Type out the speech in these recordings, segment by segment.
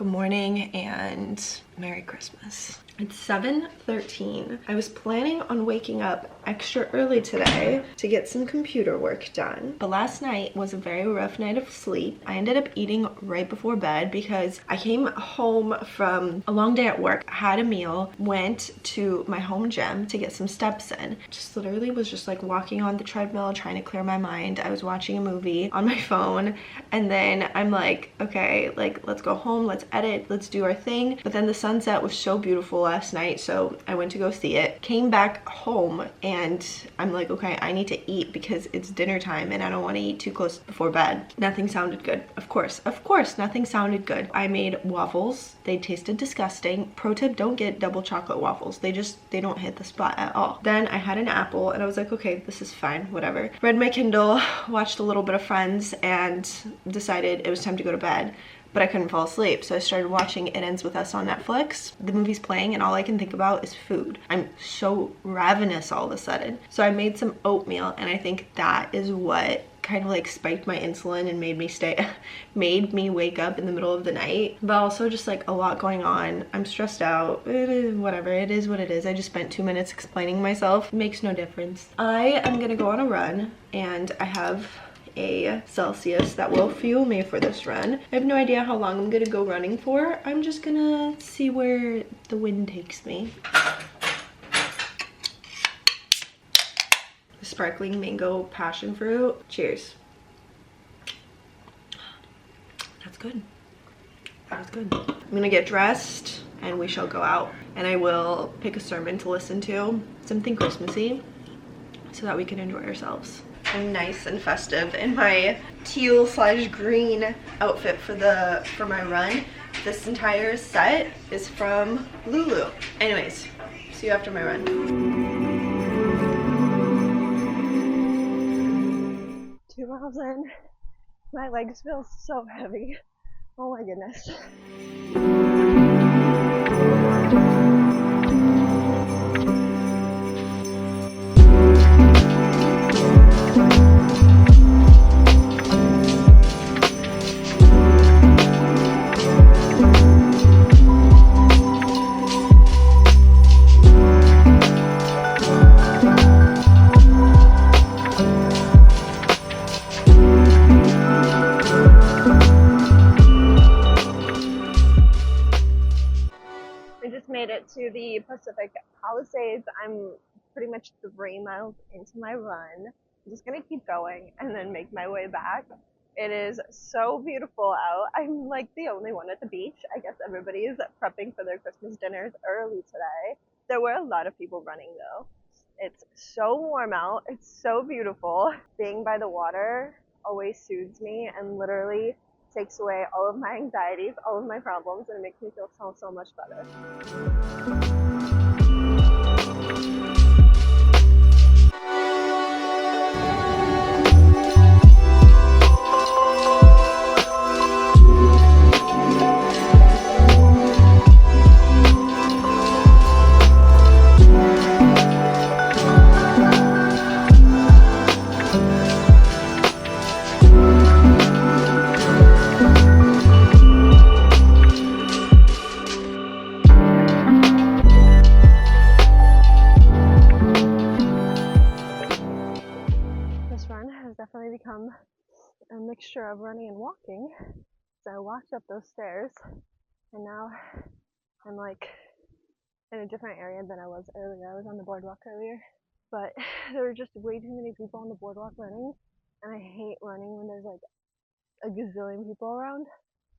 Good morning and Merry Christmas. It's 7:13. I was planning on waking up extra early today to get some computer work done, but last night was a very rough night of sleep. I ended up eating right before bed because I came home from a long day at work, had a meal, went to my home gym to get some steps in. Just literally was just like walking on the treadmill trying to clear my mind. I was watching a movie on my phone, and then I'm like, okay, like let's go home, let's edit, let's do our thing. But then the sunset was so beautiful last night, so I went to go see it. Came back home and I'm like, okay, I need to eat because it's dinner time and I don't want to eat too close before bed. Nothing sounded good. Of course, nothing sounded good. I made waffles. They tasted disgusting. Pro tip, don't get double chocolate waffles. They don't hit the spot at all. Then I had an apple and I was like, okay, this is fine, whatever. Read my Kindle, watched a little bit of Friends, and decided it was time to go to bed. But I couldn't fall asleep, so I started watching It Ends With Us on Netflix. The movie's playing and all I can think about is food. I'm so ravenous all of a sudden. So I made some oatmeal, and I think that is what kind of like spiked my insulin and made me wake up in the middle of the night. But also just like a lot going on. I'm stressed out. Whatever, it is what it is. I just spent 2 minutes explaining myself. It makes no difference. I am gonna go on a run, and I have a Celsius that will fuel me for this run. I have no idea how long I'm gonna go running for. I'm just gonna see where the wind takes me. Sparkling mango passion fruit. Cheers. That's good. That is good. I'm gonna get dressed and we shall go out, and I will pick a sermon to listen to, something Christmassy, so that we can enjoy ourselves. I'm nice and festive in my teal/green outfit for my run. This entire set is from Lulu. Anyways, see you after my run. 2 miles in, my legs feel so heavy. Oh my goodness. To the Pacific Palisades. I'm pretty much 3 miles into my run. I'm just gonna keep going and then make my way back. It is so beautiful out. I'm like the only one at the beach. I guess everybody is prepping for their Christmas dinners early today. There were a lot of people running though. It's so warm out. It's so beautiful. Being by the water always soothes me and literally takes away all of my anxieties, all of my problems, and it makes me feel so much better. Become a mixture of running and walking. So I walked up those stairs and now I'm like in a different area than I was earlier. I was on the boardwalk earlier, but there were just way too many people on the boardwalk running, and I hate running when there's like a gazillion people around.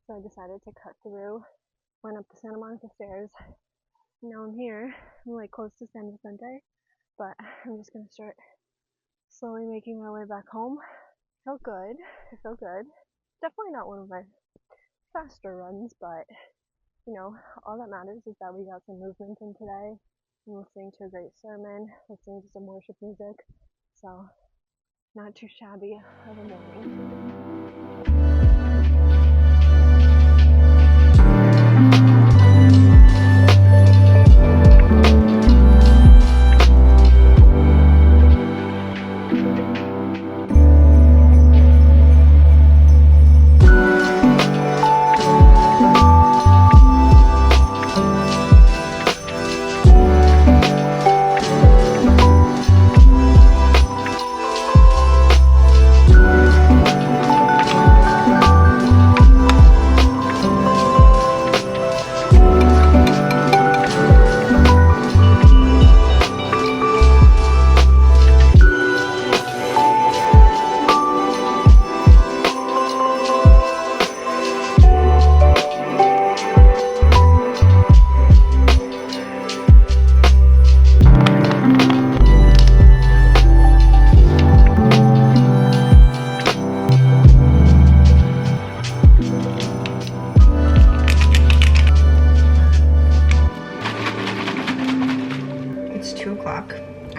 So I decided to cut through, went up the Santa Monica stairs. Now I'm here. I'm like close to San Vicente, but I'm just gonna start slowly making my way back home. Felt good. I feel good. Definitely not one of my faster runs, but you know, all that matters is that we got some movement in today. I'm listening to a great sermon, listening to some worship music, so not too shabby of a morning.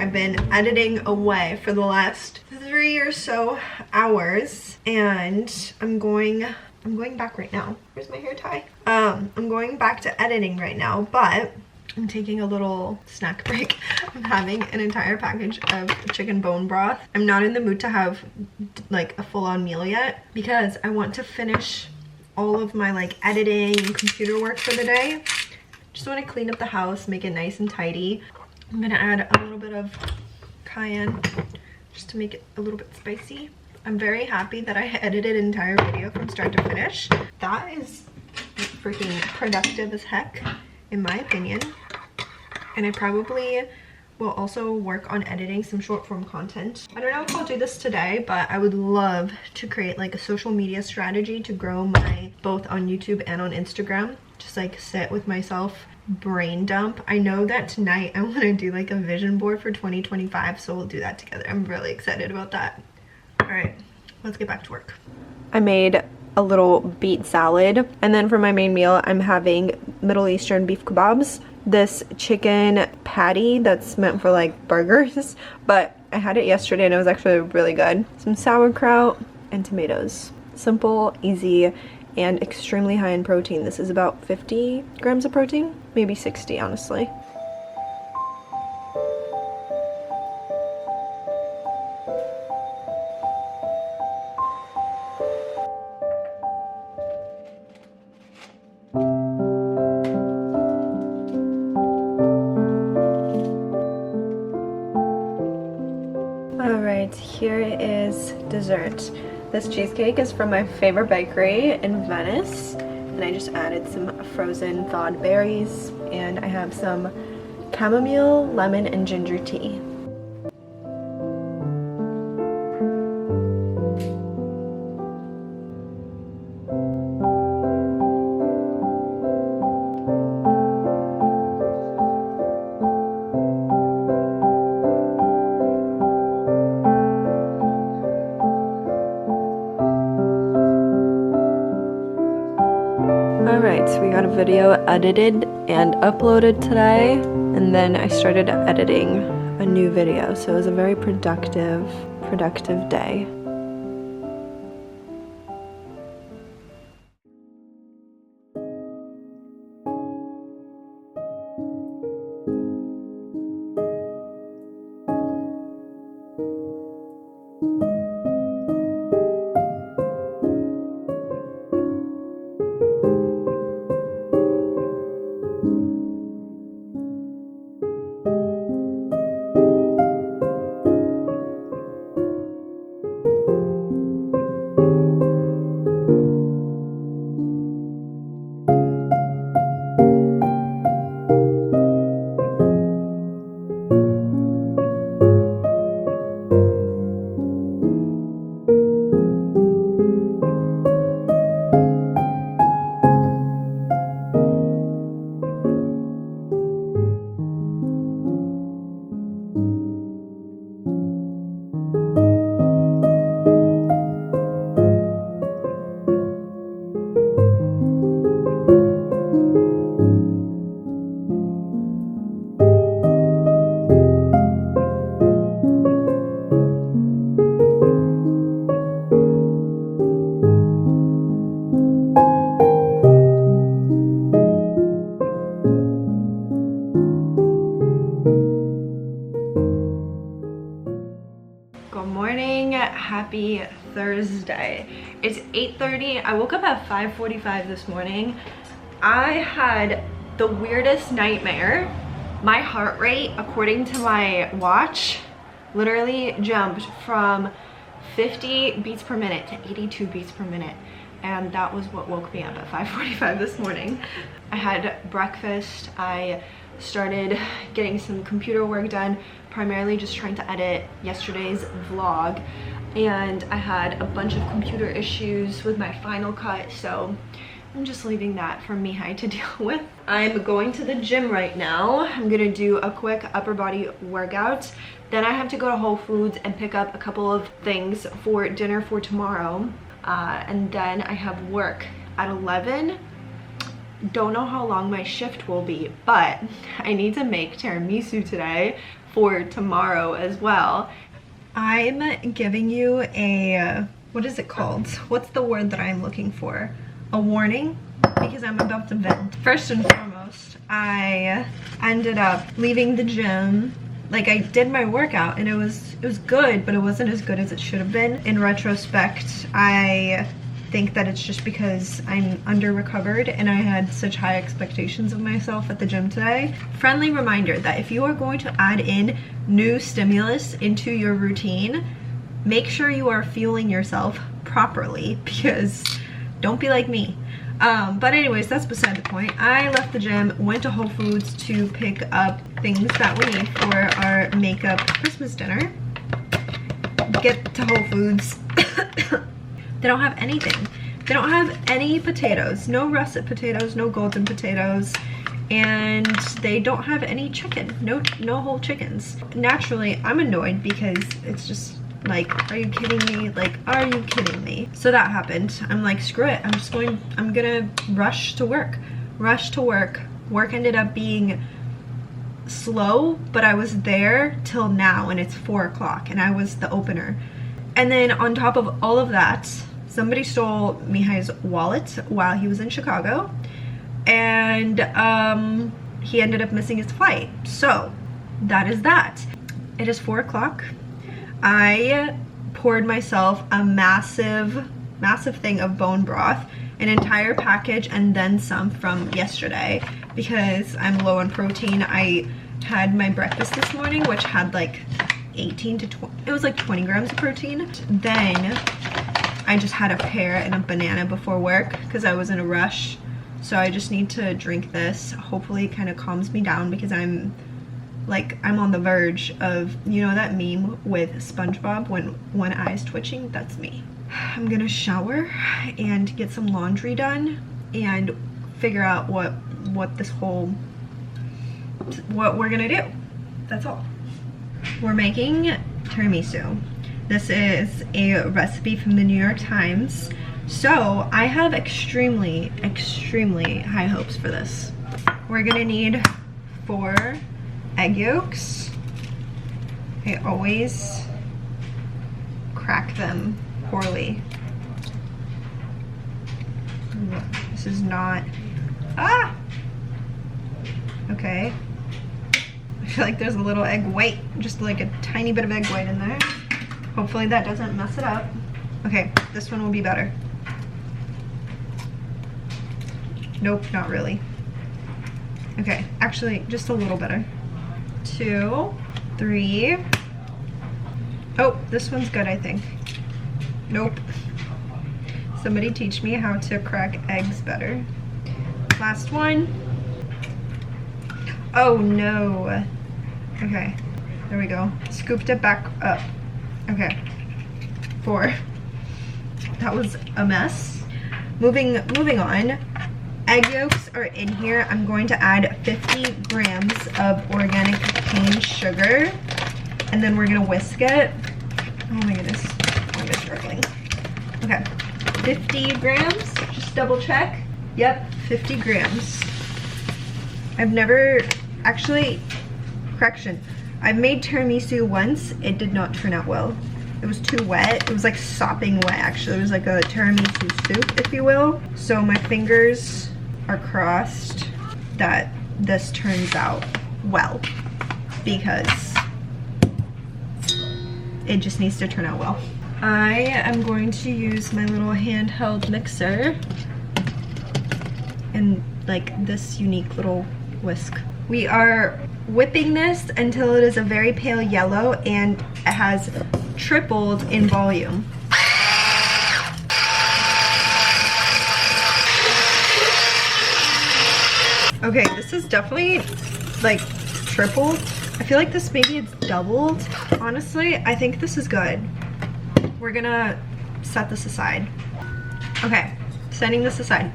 I've been editing away for the last 3 or so hours, and I'm going back right now. Where's my hair tie? I'm going back to editing right now, but I'm taking a little snack break. I'm having an entire package of chicken bone broth. I'm not in the mood to have like a full-on meal yet because I want to finish all of my like editing and computer work for the day. Just want to clean up the house, make it nice and tidy. I'm gonna add a little bit of cayenne just to make it a little bit spicy. I'm very happy that I edited an entire video from start to finish. That is freaking productive as heck, in my opinion. And I probably will also work on editing some short form content. I don't know if I'll do this today, but I would love to create like a social media strategy to grow my both on YouTube and on Instagram. Just like sit with myself, brain dump. I know that tonight I want to do like a vision board for 2025, so we'll do that together. I'm really excited about that. All right, let's get back to work. I made a little beet salad, and then for my main meal I'm having Middle Eastern beef kebabs. This chicken patty that's meant for like burgers, but I had it yesterday and it was actually really good. Some sauerkraut and tomatoes. Simple, easy, and extremely high in protein. This is about 50 grams of protein, maybe 60 honestly. Alright, here is dessert. This cheesecake is from my favorite bakery in Venice, and I just added some frozen thawed berries, and I have some chamomile, lemon, and ginger tea. Alright, so we got a video edited and uploaded today, and then I started editing a new video, so it was a very productive day. Happy Thursday. It's 8:30. I woke up at 5:45 this morning. I had the weirdest nightmare. My heart rate, according to my watch, literally jumped from 50 beats per minute to 82 beats per minute. And that was what woke me up at 5:45 this morning. I had breakfast. I started getting some computer work done, primarily just trying to edit yesterday's vlog. And I had a bunch of computer issues with my Final Cut, so I'm just leaving that for Mihai to deal with. I'm going to the gym right now. I'm gonna do a quick upper body workout. Then I have to go to Whole Foods and pick up a couple of things for dinner for tomorrow. And then I have work at 11. Don't know how long my shift will be, but I need to make tiramisu today for tomorrow as well. I'm giving you a, what is it called? What's the word that I'm looking for? A warning, because I'm about to vent. First and foremost, I ended up leaving the gym. Like, I did my workout and it was good, but it wasn't as good as it should have been. In retrospect, I think that it's just because I'm under recovered and I had such high expectations of myself at the gym today. Friendly reminder that if you are going to add in new stimulus into your routine, make sure you are fueling yourself properly, because don't be like me. But anyways, that's beside the point. I left the gym, went to Whole Foods to pick up things that we need for our makeup Christmas dinner. Get to Whole Foods. They don't have anything. They don't have any potatoes. No russet potatoes, no golden potatoes. And they don't have any chicken. No whole chickens. Naturally, I'm annoyed because it's just like, are you kidding me? Like, are you kidding me? So that happened. I'm like, screw it. I'm gonna rush to work. Rush to work. Work ended up being slow, but I was there till now and it's 4 o'clock and I was the opener. And then on top of all of that, somebody stole Mihai's wallet while he was in Chicago, and he ended up missing his flight. So that is that. It is 4 o'clock. I poured myself a massive thing of bone broth, an entire package and then some from yesterday, because I'm low on protein. I had my breakfast this morning, which had like 18 to 20, it was like 20 grams of protein. Then I just had a pear and a banana before work because I was in a rush. So I just need to drink this. Hopefully it kind of calms me down, because I'm on the verge of, you know that meme with SpongeBob when one eye is twitching? That's me. I'm gonna shower and get some laundry done and figure out what we're gonna do. That's all. We're making tiramisu. This is a recipe from the New York Times. So I have extremely high hopes for this. We're gonna need 4 egg yolks. I always crack them poorly. This is not, okay. I feel like there's a little egg white, just like a tiny bit of egg white in there. Hopefully that doesn't mess it up. Okay, this one will be better. Nope, not really. Okay, actually, just a little better. 2, 3. Oh, this one's good, I think. Nope. Somebody teach me how to crack eggs better. Last one. Oh no. Okay, there we go. Scooped it back up. Okay, 4. That was a mess. Moving on. Egg yolks are in here. I'm going to add 50 grams of organic cane sugar, and then we're gonna whisk it. Oh my goodness, I'm just struggling. Okay, 50 grams, just double check. Yep, 50 grams. I've never, actually, correction. I've made tiramisu once. It did not turn out well. It was too wet. It was like sopping wet, actually. It was like a tiramisu soup, if you will. So my fingers are crossed that this turns out well, because it just needs to turn out well. I am going to use my little handheld mixer and like this unique little whisk. We are whipping this until it is a very pale yellow and it has tripled in volume. Okay, this is definitely like tripled. I feel like this maybe it's doubled. Honestly, I think this is good. We're gonna set this aside. Okay, setting this aside.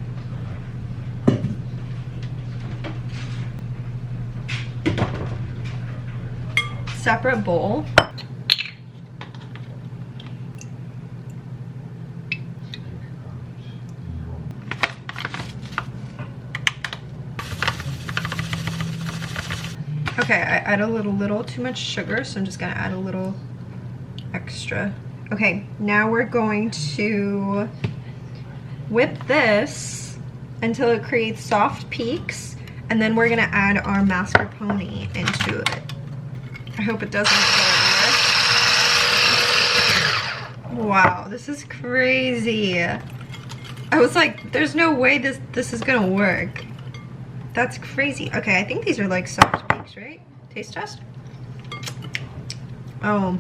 Separate bowl. Okay, I add a little too much sugar, so I'm just gonna add a little extra. Okay, now we're going to whip this until it creates soft peaks, and then we're gonna add our mascarpone into it. I hope it doesn't go everywhere. Wow, this is crazy. I was like, there's no way this is gonna work. That's crazy. Okay, I think these are like soft peaks, right? Taste test. Oh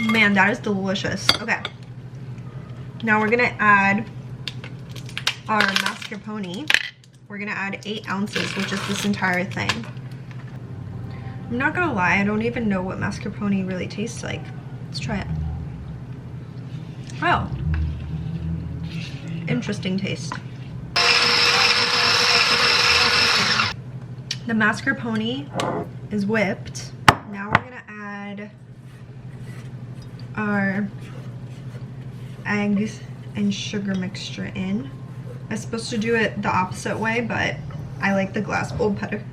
man, that is delicious. Okay, now we're gonna add our mascarpone. We're gonna add 8 ounces, which is this entire thing. I'm not gonna lie, I don't even know what mascarpone really tastes like. Let's try it. Oh, interesting taste. The mascarpone is whipped. Now we're gonna add our eggs and sugar mixture in. I was supposed to do it the opposite way, but I like the glass bowl better.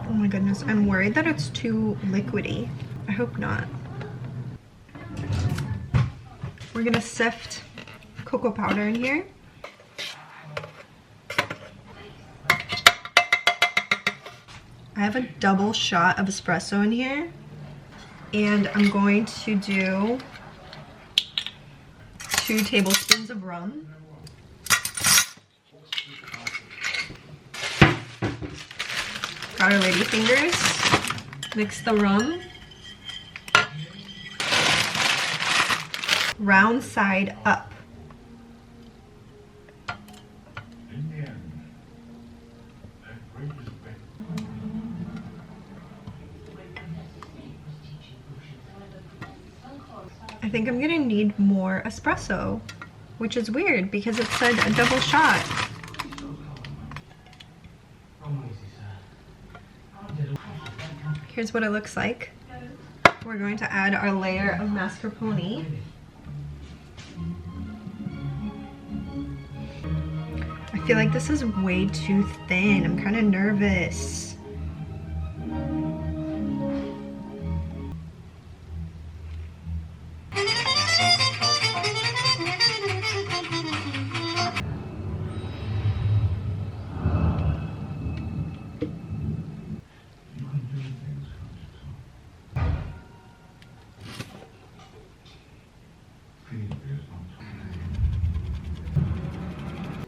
Oh my goodness, I'm worried that it's too liquidy. I hope not. We're gonna sift cocoa powder in here. I have a double shot of espresso in here, and I'm going to do 2 tablespoons of rum. Got our lady fingers. Mix the rum. Round side up. I think I'm gonna need more espresso, which is weird because it said a double shot. Here's what it looks like. We're going to add our layer of mascarpone. I feel like this is way too thin. I'm kind of nervous.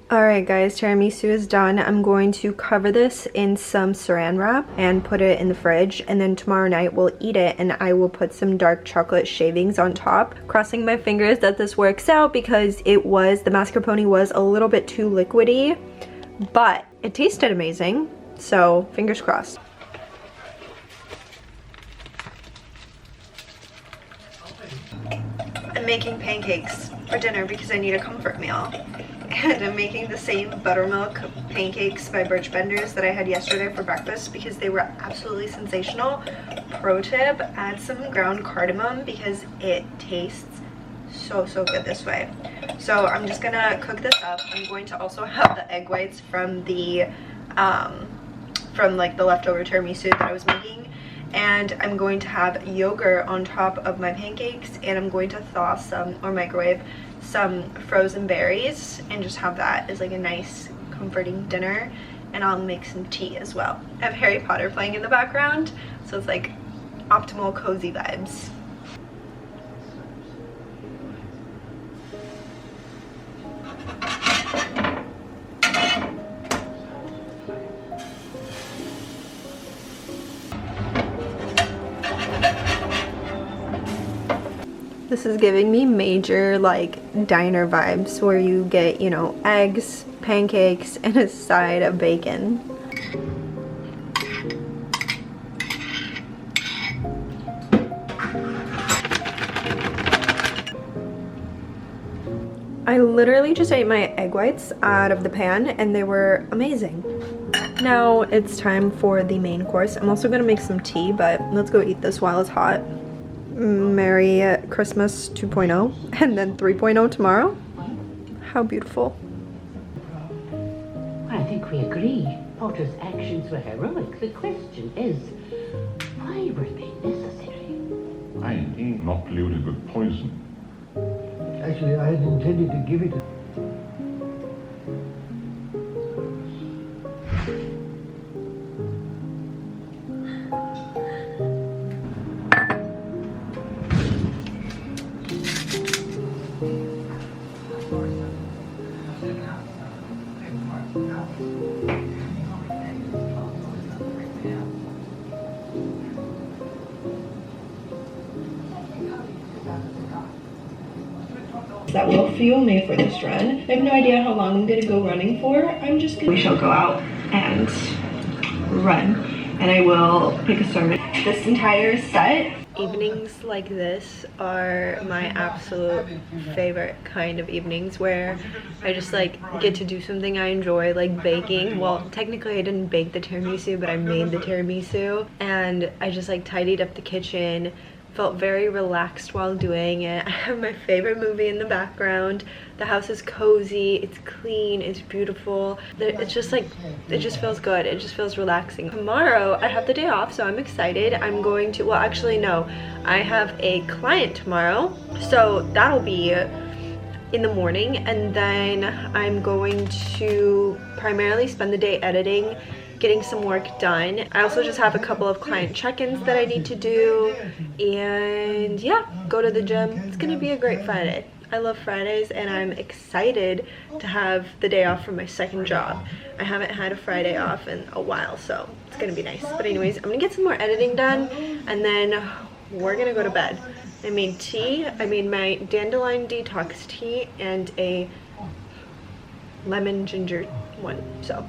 Alright guys, tiramisu is done. I'm going to cover this in some saran wrap and put it in the fridge, and then tomorrow night we'll eat it and I will put some dark chocolate shavings on top. Crossing my fingers that this works out because the mascarpone was a little bit too liquidy, but it tasted amazing, so fingers crossed. I'm making pancakes for dinner because I need a comfort meal. And I'm making the same buttermilk pancakes by Birch Benders that I had yesterday for breakfast because they were absolutely sensational. Pro tip, add some ground cardamom because it tastes so good this way. So I'm just gonna cook this up. I'm going to also have the egg whites from the like the leftover tiramisu that I was making, and I'm going to have yogurt on top of my pancakes, and I'm going to thaw some or microwave some frozen berries and just have that as like a nice comforting dinner. And I'll make some tea as well. I have Harry Potter playing in the background, so it's like optimal cozy vibes. This is giving me major like diner vibes where you get, you know, eggs, pancakes, and a side of bacon. I literally just ate my egg whites out of the pan and they were amazing. Now it's time for the main course. I'm also gonna make some tea, but let's go eat this while it's hot. Merry Christmas 2.0 and then 3.0 tomorrow. How beautiful. I think we agree. Potter's actions were heroic. The question is, Why were they necessary? I ain't not polluted with poison. Actually, I had intended to give it to... That will fuel me for this run. I have no idea how long I'm gonna go running for. I'm just gonna... We shall go out and run, and I will pick a sermon. This entire set. Evenings like this are my absolute favorite kind of evenings, where I just like get to do something I enjoy, like baking. Well, technically I didn't bake the tiramisu, but I made the tiramisu, and I just like tidied up the kitchen. Felt very relaxed while doing it. I have my favorite movie in the background. The house is cozy, it's clean, it's beautiful. It's just like, it just feels good. It just feels relaxing. Tomorrow I have the day off, so I'm excited. I'm going to, well actually no, I have a client tomorrow, so that'll be in the morning, and then I'm going to primarily spend the day editing, getting some work done. I also just have a couple of client check-ins that I need to do, and yeah, go to the gym. It's gonna be a great Friday. I love Fridays, and I'm excited to have the day off from my second job. I haven't had a Friday off in a while, so it's gonna be nice. But anyways, I'm gonna get some more editing done, and then we're gonna go to bed. I made tea. I made my dandelion detox tea and a lemon ginger one, so